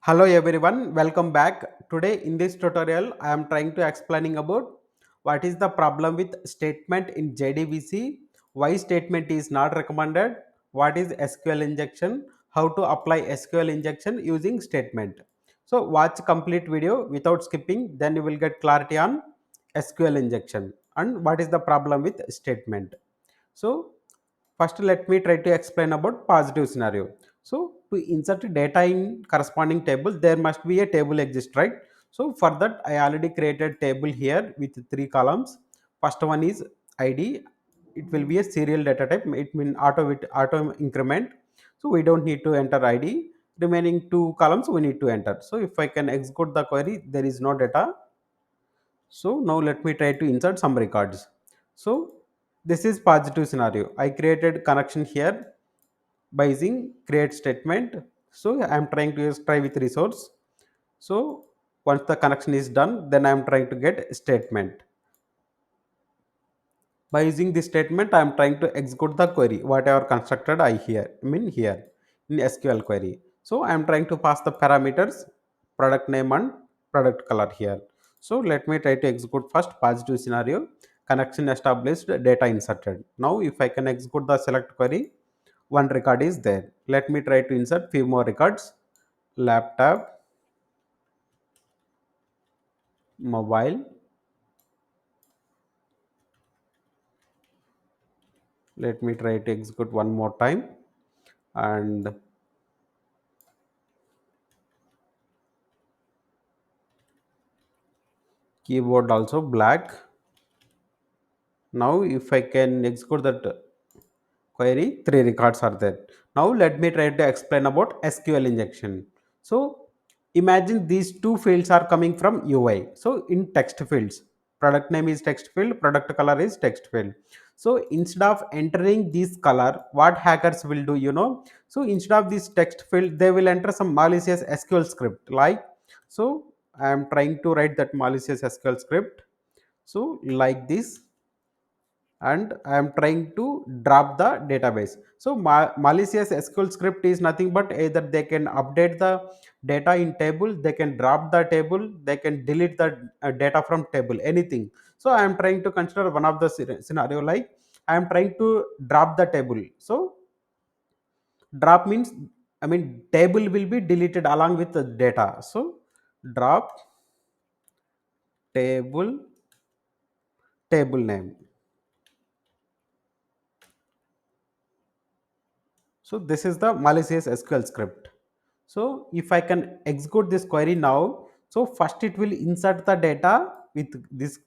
Hello everyone, welcome back. Today in this tutorial, I am trying to explaining about what is the problem with statement in JDBC, why statement is not recommended, what is SQL injection, how to apply SQL injection using statement. So watch complete video without skipping, then you will get clarity on SQL injection and what is the problem with statement. So first let me try to explain about positive scenario. So to insert data in corresponding table, there must be a table exist, right? So for that I already created table here with three columns. First one is ID. It will be a serial data type. It means auto increment. So we don't need to enter ID. Remaining two columns we need to enter. So if I can execute the query, there is no data. So now let me try to insert some records. So this is positive scenario. I created connection here by using create statement. So I am trying to use try with resource. So once the connection is done, then I am trying to get statement. By using this statement, I am trying to execute the query, whatever constructed I mean here in SQL query. So I am trying to pass the parameters, product name and product color here. So let me try to execute first positive scenario, connection established, data inserted. Now if I can execute the select query, one record is there. Let me try to insert few more records, laptop, mobile. Let me try to execute one more time and keyboard also black. Now if I can execute that query, three records are there. Now let me try to explain about SQL injection. So imagine these two fields are coming from UI. So in text fields, product name is text field, product color is text field. So instead of entering this color, what hackers will do, so instead of this text field, they will enter some malicious SQL script like, so I am trying to write that malicious SQL script. So like this, and I am trying to drop the database. So malicious SQL script is nothing but either they can update the data in table, they can drop the table, they can delete the data from table, anything. So I am trying to consider one of the scenario like I am trying to drop the table. So drop means table will be deleted along with the data. So drop table name. So this is the malicious SQL script. So if I can execute this query now, so first it will insert the data with this,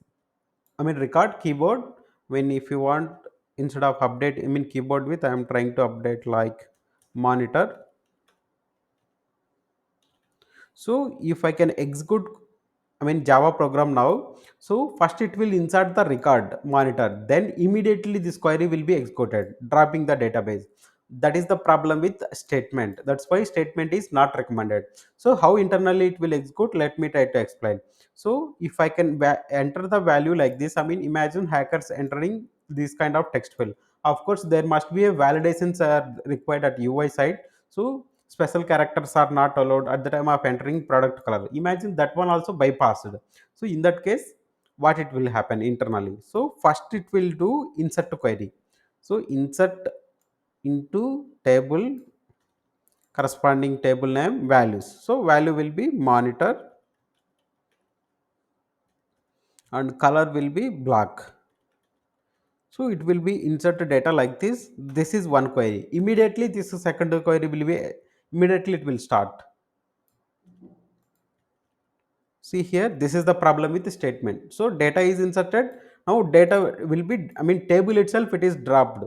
record keyboard. When if you want, instead of update, keyboard with, I am trying to update like monitor. So if I can execute, Java program now. So first it will insert the record monitor, then immediately this query will be executed, dropping the database. That is the problem with statement. That's why statement is not recommended. So how internally it will execute? Let me try to explain. So if I can enter the value like this, imagine hackers entering this kind of text field. Of course, there must be a validations are required at UI side. So special characters are not allowed at the time of entering product color. Imagine that one also bypassed. So in that case, what it will happen internally? So first it will do insert query. So insert into table, corresponding table name, values. So value will be monitor and color will be black. So it will be insert data like this. This is one query. Immediately this second query will be, immediately it will start. See here, this is the problem with the statement. So data is inserted. Now data will be, table itself it is dropped.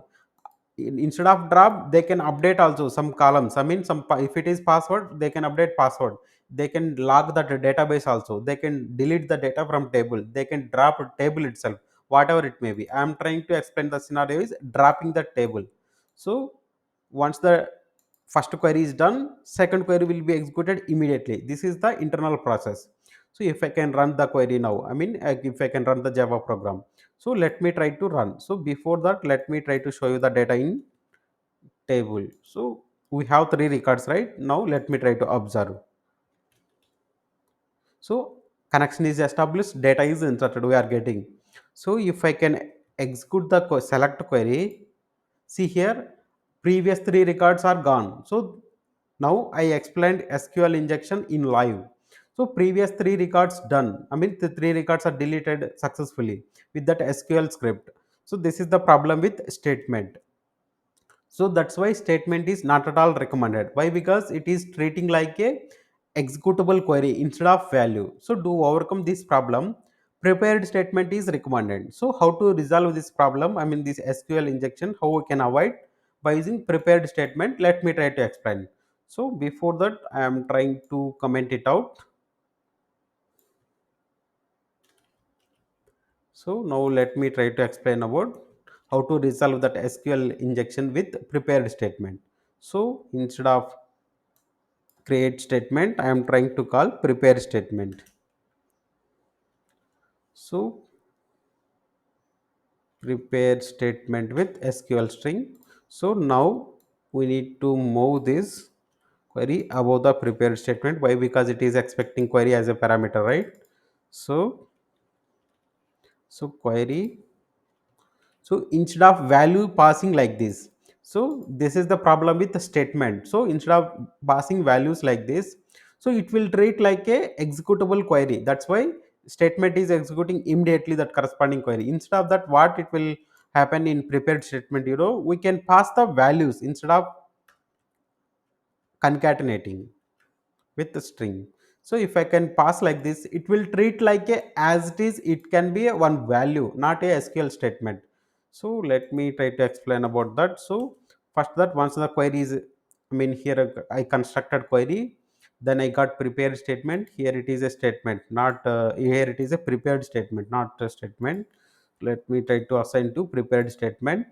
Instead of drop, they can update also some columns. If it is password, they can update password. They can log that database also. They can delete the data from table. They can drop table itself, whatever it may be. I am trying to explain the scenario is dropping the table. So once the first query is done, second query will be executed immediately. This is the internal process. So if I can run the query now, if I can run the Java program. So let me try to run. So before that, let me try to show you the data in table. So we have three records, right? Now let me try to observe. So connection is established, data is inserted, we are getting. So if I can execute the select query, see here, previous three records are gone. So now I explained SQL injection in live. So previous three records done, I mean the three records are deleted successfully with that SQL script. So this is the problem with statement. So that's why statement is not at all recommended. Why? Because it is treating like a executable query instead of value. So to overcome this problem, prepared statement is recommended. So how to resolve this problem, I mean this SQL injection, how we can avoid by using prepared statement, let me try to explain. So before that I am trying to comment it out. So now let me try to explain about how to resolve that SQL injection with prepared statement. So instead of create statement, I am trying to call prepare statement. So prepare statement with SQL string. So now we need to move this query above the prepared statement. Why? Because it is expecting query as a parameter, right? So query, so instead of value passing like this, so this is the problem with the statement. So instead of passing values like this, so it will treat like a executable query. That's why statement is executing immediately that corresponding query. Instead of that, what it will happen in prepared statement, we can pass the values instead of concatenating with the string. So if I can pass like this, it will treat like a as it is, it can be a one value, not a SQL statement. So let me try to explain about that. So first, that once the query is, I mean here I constructed query, then I got prepared statement. Here it is a statement, not here it is a prepared statement, not a statement. Let me try to assign to prepared statement.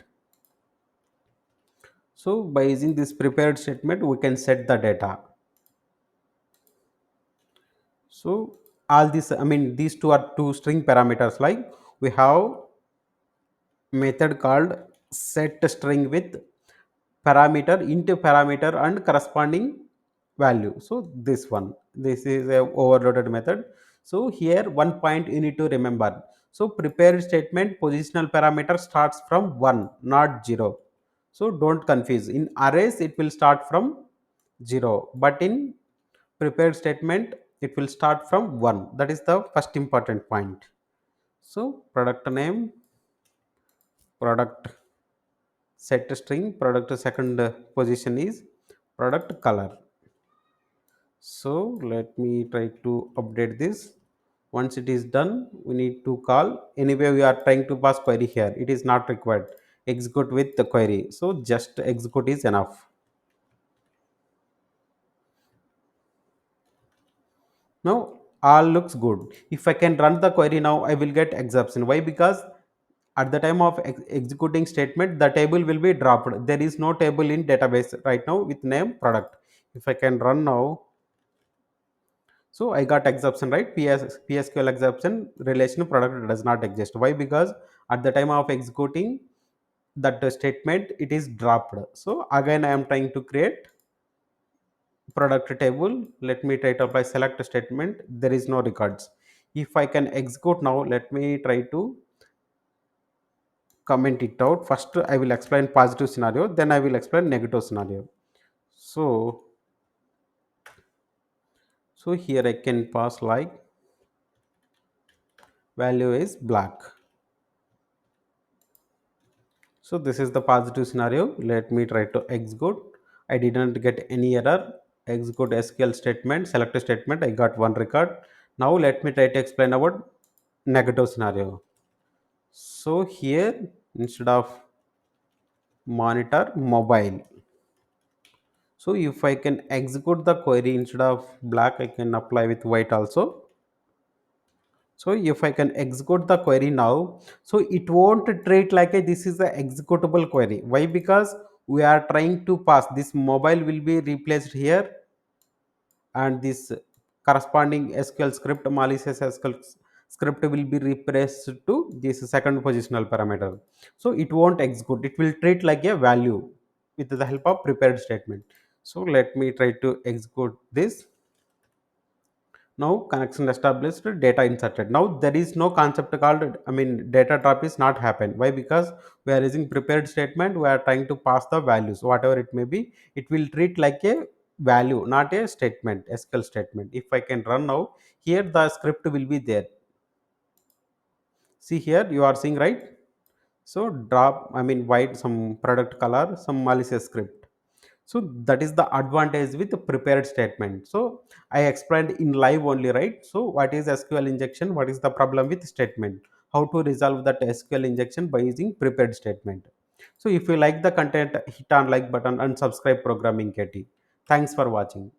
So by using this prepared statement, we can set the data. So all this, I mean these two are two string parameters. Like we have method called set string with parameter into parameter and corresponding value. So this is a overloaded method. So here one point you need to remember. So prepared statement positional parameter starts from 1, not 0. So don't confuse. In arrays it will start from 0, but in prepared statement it will start from 1. That is the first important point. So product name, product set string, product second position is product color. So let me try to update this. Once it is done, we need to call, anyway we are trying to pass query here, it is not required execute with the query, so just execute is enough. Now all looks good. If I can run the query now, I will get exception. Why? Because at the time of executing statement, the table will be dropped. There is no table in database right now with name product. If I can run now, so I got exception, right? PSQL exception, relation product does not exist. Why? Because at the time of executing that statement, it is dropped. So again, I am trying to create product table. Let me try to apply select statement. There is no records. If I can execute now, let me try to comment it out. First I will explain positive scenario, then I will explain negative scenario. So so here I can pass like value is black. So this is the positive scenario. Let me try to execute. I didn't get any error. Execute SQL statement, select a statement, I got one record. Now let me try to explain about negative scenario. So here, instead of monitor, mobile. So if I can execute the query, instead of black I can apply with white also. So if I can execute the query now, so it won't treat like a this is the executable query. Why? Because we are trying to pass, this mobile will be replaced here, and this corresponding SQL script, malicious SQL script will be replaced to this second positional parameter. So it won't execute, it will treat like a value with the help of prepared statement. So let me try to execute this. Now connection established, data inserted. Now there is no concept called, data drop is not happen. Why? Because we are using prepared statement, we are trying to pass the values whatever it may be. It will treat like a value, not a statement, SQL statement. If I can run now, here the script will be there. See here, you are seeing, right? So drop, white some product color, some malicious script. So that is the advantage with the prepared statement. So I explained in live only, right? So what is SQL injection, what is the problem with statement, how to resolve that SQL injection by using prepared statement. So if you like the content, hit on like button and subscribe Programming KT. Thanks for watching.